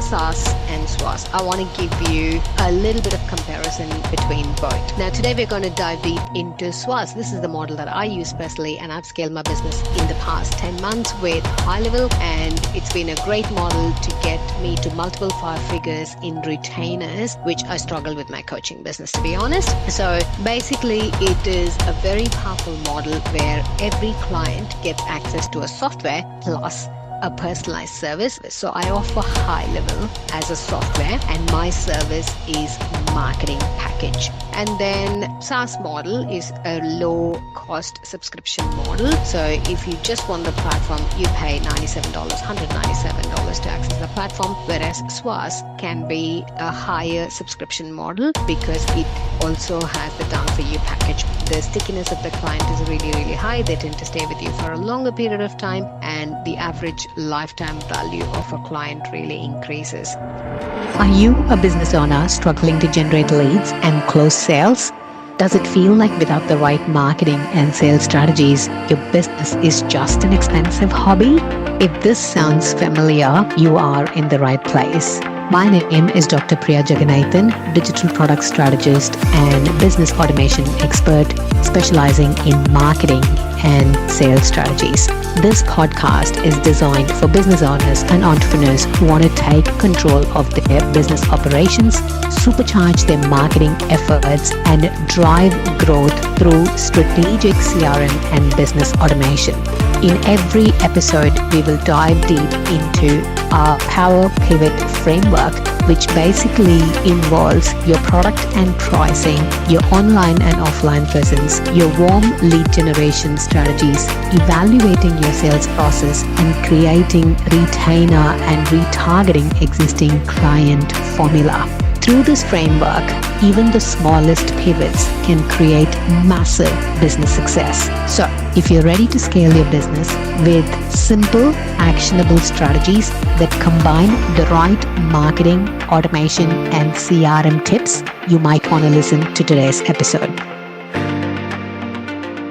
SaaS and SWAS. I want to give you a little bit of comparison between both. Now, today we're going to dive deep into SWAS. This is the model that I use personally, and I've scaled my business in the past 10 months with high level, and it's been a great model to get me to multiple five figures in retainers, which I struggle with my coaching business, to be honest. So basically, it is a very powerful model where every client gets access to a software plus a personalized service. So I offer high level as a software, and my service is marketing package. And then SaaS model is a low cost subscription model. So if you just want the platform, you pay $97, $197 to access the platform, whereas SWAS can be a higher subscription model because it also has the done for you package. The stickiness of the client is really, really high. They tend to stay with you for a longer period of time, and the average lifetime value of a client really increases. Are you a business owner struggling to generate leads and close sales? Does it feel like without the right marketing and sales strategies, your business is just an expensive hobby? If this sounds familiar, you are in the right place. My name is Dr. Priya, digital product strategist and business automation expert specializing in marketing and sales strategies. This podcast is designed for business owners and entrepreneurs who want to take control of their business operations, supercharge their marketing efforts, and drive growth through strategic CRM and business automation. In every episode, we will dive deep into our Power Pivot framework, which basically involves your product and pricing, your online and offline presence, your warm lead generation strategies, evaluating your sales process, and creating retainer and retargeting existing client formula. Through this framework, even the smallest pivots can create massive business success. So, if you're ready to scale your business with simple, actionable strategies that combine the right marketing, automation, and CRM tips, you might want to listen to today's episode.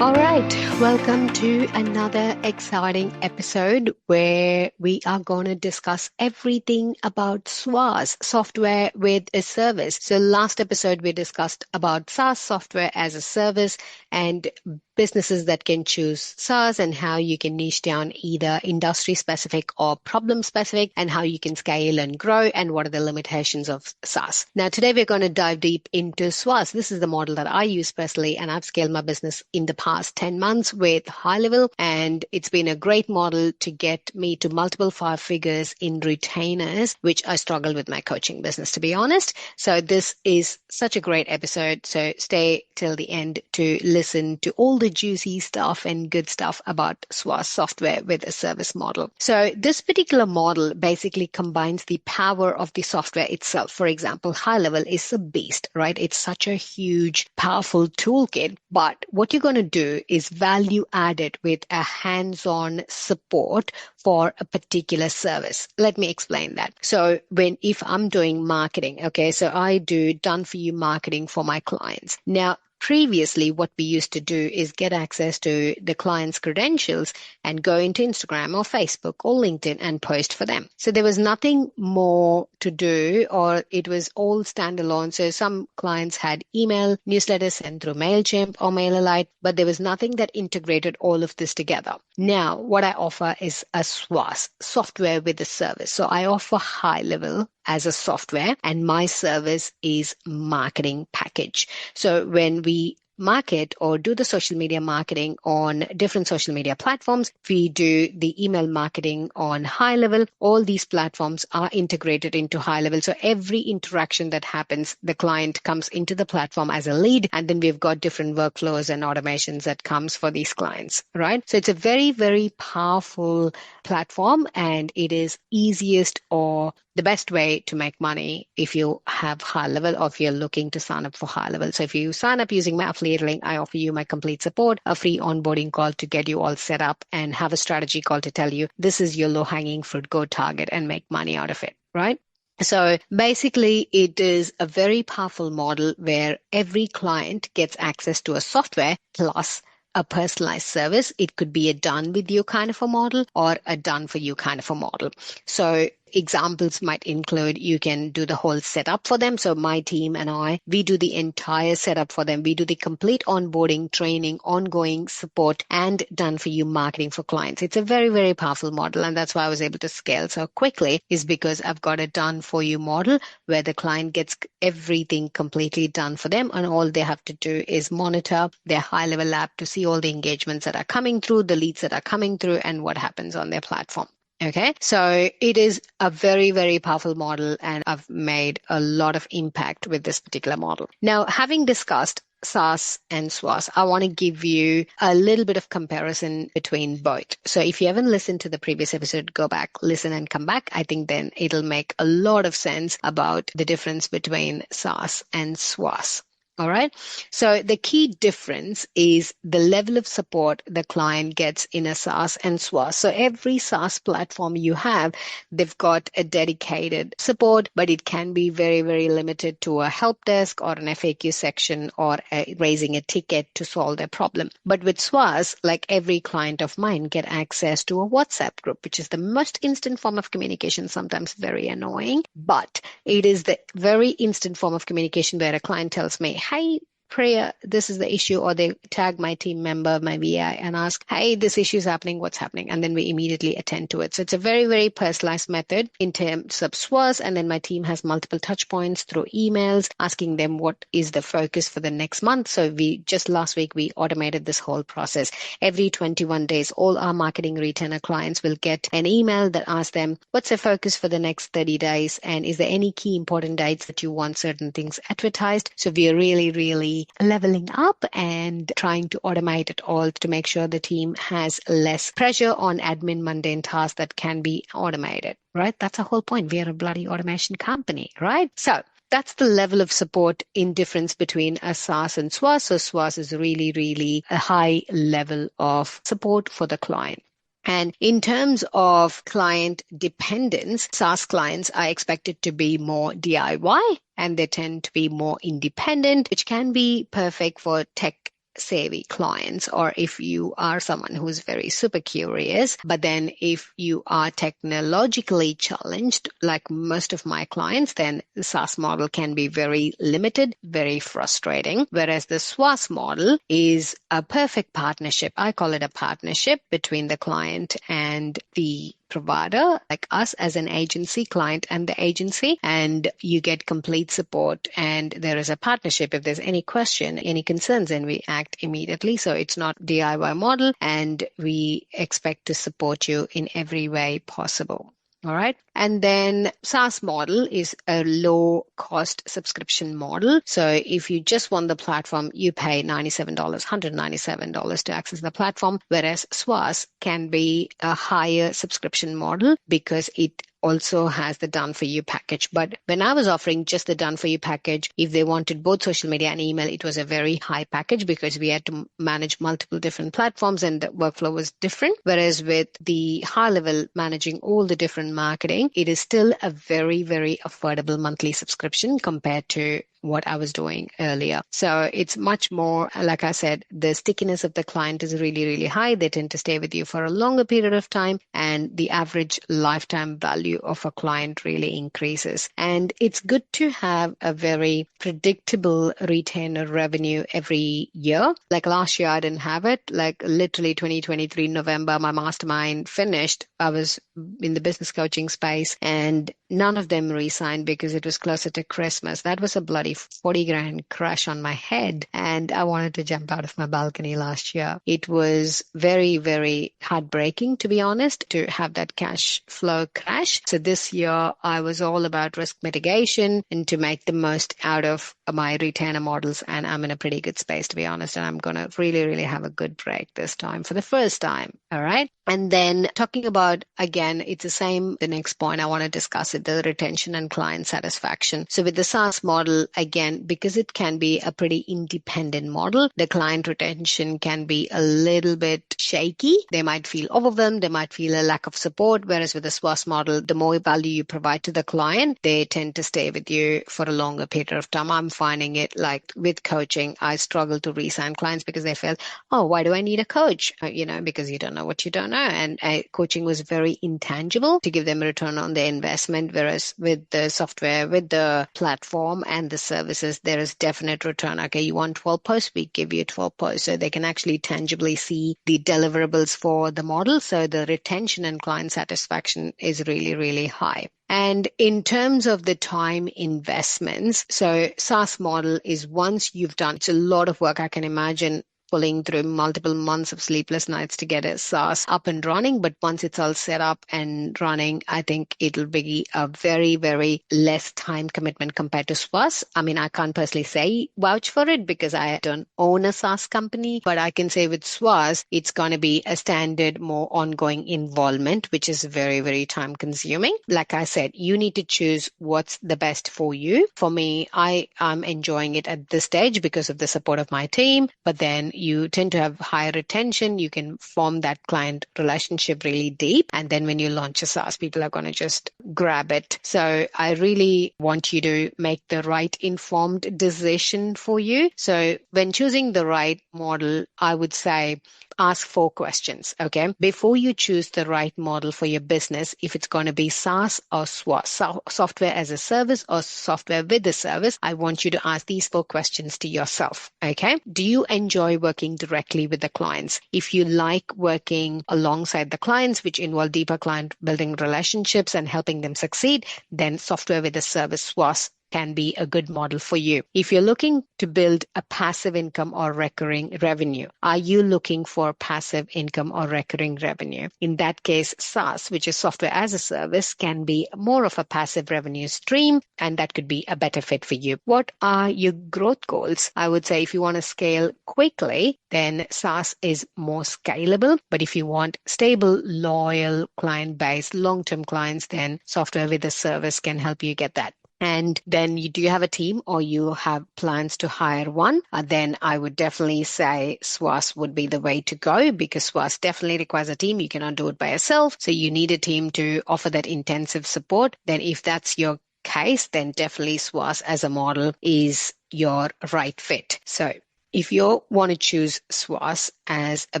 All right, welcome to another exciting episode where we are going to discuss everything about SWAS, software with a service. So last episode, we discussed about SaaS, software as a service, and businesses that can choose SaaS and how you can niche down either industry specific or problem specific, and how you can scale and grow, and what are the limitations of SaaS. Now, today we're going to dive deep into SWAS. This is the model that I use personally, and I've scaled my business in the past 10 months with high level, and it's been a great model to get me to multiple five figures in retainers, which I struggle with my coaching business, to be honest. So this is such a great episode. So stay till the end to listen to all the juicy stuff and good stuff about SWAS, software with a service model. So this particular model basically combines the power of the software itself. For example, high level is a beast, right? It's such a huge, powerful toolkit, but what you're going to do is value add it with a hands-on support for a particular service. Let me explain that. So if I'm doing marketing, okay, so I do done for you marketing for my clients. Now, previously, what we used to do is get access to the client's credentials and go into Instagram or Facebook or LinkedIn and post for them. So there was nothing more to do, or it was all standalone. So some clients had email newsletters sent through MailChimp or MailerLite, but there was nothing that integrated all of this together. Now, what I offer is a SWAS, software with a service. So I offer high level as a software, and my service is marketing package. So when we market or do the social media marketing on different social media platforms, we do the email marketing on high level. All these platforms are integrated into high level. So every interaction that happens, the client comes into the platform as a lead, and then we've got different workflows and automations that comes for these clients, right? So it's a very, very powerful platform, and it is easiest or the best way to make money if you have high level, or if you're looking to sign up for high level. So if you sign up using my affiliate link, I offer you my complete support, a free onboarding call to get you all set up, and have a strategy call to tell you this is your low hanging fruit, go target and make money out of it, right? So basically, it is a very powerful model where every client gets access to a software plus a personalized service. It could be a done with you kind of a model or a done for you kind of a model. So Examples might include you can do the whole setup for them. So my team and we do the entire setup for them. We do the complete onboarding, training, ongoing support, and done for you marketing for clients. It's a very, very powerful model. And that's why I was able to scale so quickly, is because I've got a done for you model where the client gets everything completely done for them. And all they have to do is monitor their high level lab to see all the engagements that are coming through, the leads that are coming through, and what happens on their platform. Okay, so it is a very, very powerful model, and I've made a lot of impact with this particular model. Now, having discussed SaaS and SWAS, I want to give you a little bit of comparison between both. So if you haven't listened to the previous episode, go back, listen, and come back. I think then it'll make a lot of sense about the difference between SaaS and SWAS. All right. So the key difference is the level of support the client gets in a SaaS and SWAS. So every SaaS platform you have, they've got a dedicated support, but it can be very, very limited to a help desk or an FAQ section or raising a ticket to solve their problem. But with SWAS, like every client of mine get access to a WhatsApp group, which is the most instant form of communication, sometimes very annoying, but it is the very instant form of communication where a client tells me, hey, Priya, this is the issue, or they tag my team member, my VI, and ask, hey, this issue is happening, what's happening? And then we immediately attend to it. So it's a very, very personalized method in terms of SWAS. And then my team has multiple touch points through emails, asking them what is the focus for the next month. So just last week, we automated this whole process. Every 21 days, all our marketing retainer clients will get an email that asks them, what's the focus for the next 30 days? And is there any key important dates that you want certain things advertised? So we are really, really leveling up and trying to automate it all to make sure the team has less pressure on admin mundane tasks that can be automated, right? That's the whole point. We are a bloody automation company, right? So that's the level of support in difference between a SaaS and SWAS. So SWAS is really, really a high level of support for the client. And in terms of client dependence, SaaS clients are expected to be more DIY and they tend to be more independent, which can be perfect for tech savvy clients, or if you are someone who's very super curious. But then if you are technologically challenged, like most of my clients, then the SaaS model can be very limited, very frustrating. Whereas the SWAS model is a perfect partnership. I call it a partnership between the client and the provider, like us as an agency, client and the agency, and you get complete support. And there is a partnership. If there's any question, any concerns, then we act immediately. So it's not DIY model, and we expect to support you in every way possible. All right. And then SaaS model is a low cost subscription model. So if you just want the platform, you pay $97, $197 to access the platform, whereas SWAS can be a higher subscription model because it also has the done for you package. But when I was offering just the done for you package, if they wanted both social media and email, it was a very high package because we had to manage multiple different platforms and the workflow was different. Whereas with the high level managing all the different marketing, it is still a very, very affordable monthly subscription compared to what I was doing earlier. So it's much more, like I said, the stickiness of the client is really, really high. They tend to stay with you for a longer period of time, and the average lifetime value of a client really increases. And it's good to have a very predictable retainer revenue every year. Like last year, I didn't have it. Like literally 2023 November, my mastermind finished. I was in the business coaching space and none of them re-signed because it was closer to Christmas. That was a bloody 40 grand crash on my head. And I wanted to jump out of my balcony last year. It was very, very heartbreaking, to be honest, to have that cash flow crash. So this year I was all about risk mitigation and to make the most out of my retainer models. And I'm in a pretty good space, to be honest. And I'm going to really, really have a good break this time for the first time. All right. And then talking about, again, it's the same. The next point I want to discuss it, the retention and client satisfaction. So with the SaaS model, again, because it can be a pretty independent model, the client retention can be a little bit shaky. They might feel overwhelmed. They might feel a lack of support. Whereas with the SWAS model, the more value you provide to the client, they tend to stay with you for a longer period of time. I'm finding it like with coaching, I struggle to re-sign clients because they felt, oh, why do I need a coach? Because you don't know what you don't know. And coaching was very intangible to give them a return on their investment. Whereas with the software, with the platform and the services, there is definite return. Okay, you want 12 posts, we give you 12 posts. So they can actually tangibly see the deliverables for the model. So the retention and client satisfaction is really, really high. And in terms of the time investments, so SaaS model is once you've done, it's a lot of work. I can imagine pulling through multiple months of sleepless nights to get a SaaS up and running. But once it's all set up and running, I think it'll be a very, very less time commitment compared to SWAS. I mean, I can't personally say vouch for it because I don't own a SaaS company, but I can say with SWAS, it's going to be a standard, more ongoing involvement, which is very, very time consuming. Like I said, you need to choose what's the best for you. For me, I am enjoying it at this stage because of the support of my team, but then you tend to have higher retention. You can form that client relationship really deep. And then when you launch a SaaS, people are going to just grab it. So I really want you to make the right informed decision for you. So when choosing the right model, I would say ask 4 questions, okay? Before you choose the right model for your business, if it's going to be SaaS or SWAS, software as a service or software with a service, I want you to ask these 4 questions to yourself, okay? Do you enjoy working directly with the clients? If you like working alongside the clients, which involve deeper client building relationships and helping them succeed, then software with a service, SWAS, can be a good model for you. If you're looking to build a passive income or recurring revenue, are you looking for passive income or recurring revenue? In that case, SaaS, which is software as a service, can be more of a passive revenue stream, and that could be a better fit for you. What are your growth goals? I would say if you want to scale quickly, then SaaS is more scalable. But if you want stable, loyal client base, long-term clients, then software with a service can help you get that. And then do you have a team or you have plans to hire one? Then I would definitely say SWAS would be the way to go because SWAS definitely requires a team. You cannot do it by yourself. So you need a team to offer that intensive support. Then if that's your case, then definitely SWAS as a model is your right fit. So if you want to choose SWAS as a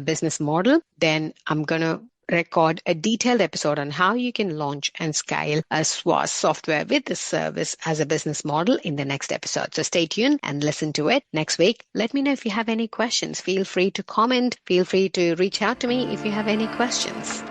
business model, then I'm going to record a detailed episode on how you can launch and scale a SWAS software with the service as a business model in the next episode. So stay tuned and listen to it next week. Let me know if you have any questions. Feel free to comment. Feel free to reach out to me if you have any questions.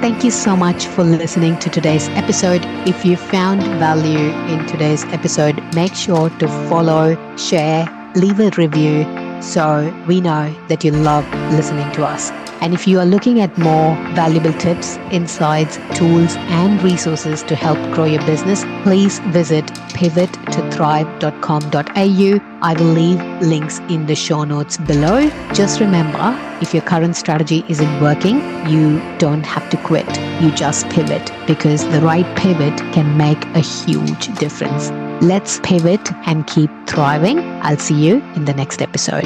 Thank you so much for listening to today's episode. If you found value in today's episode, make sure to follow, share, leave a review so we know that you love listening to us. And if you are looking at more valuable tips, insights, tools, and resources to help grow your business, please visit pivottothrive.com.au. I will leave links in the show notes below. Just remember, if your current strategy isn't working, you don't have to quit. You just pivot because the right pivot can make a huge difference. Let's pivot and keep thriving. I'll see you in the next episode.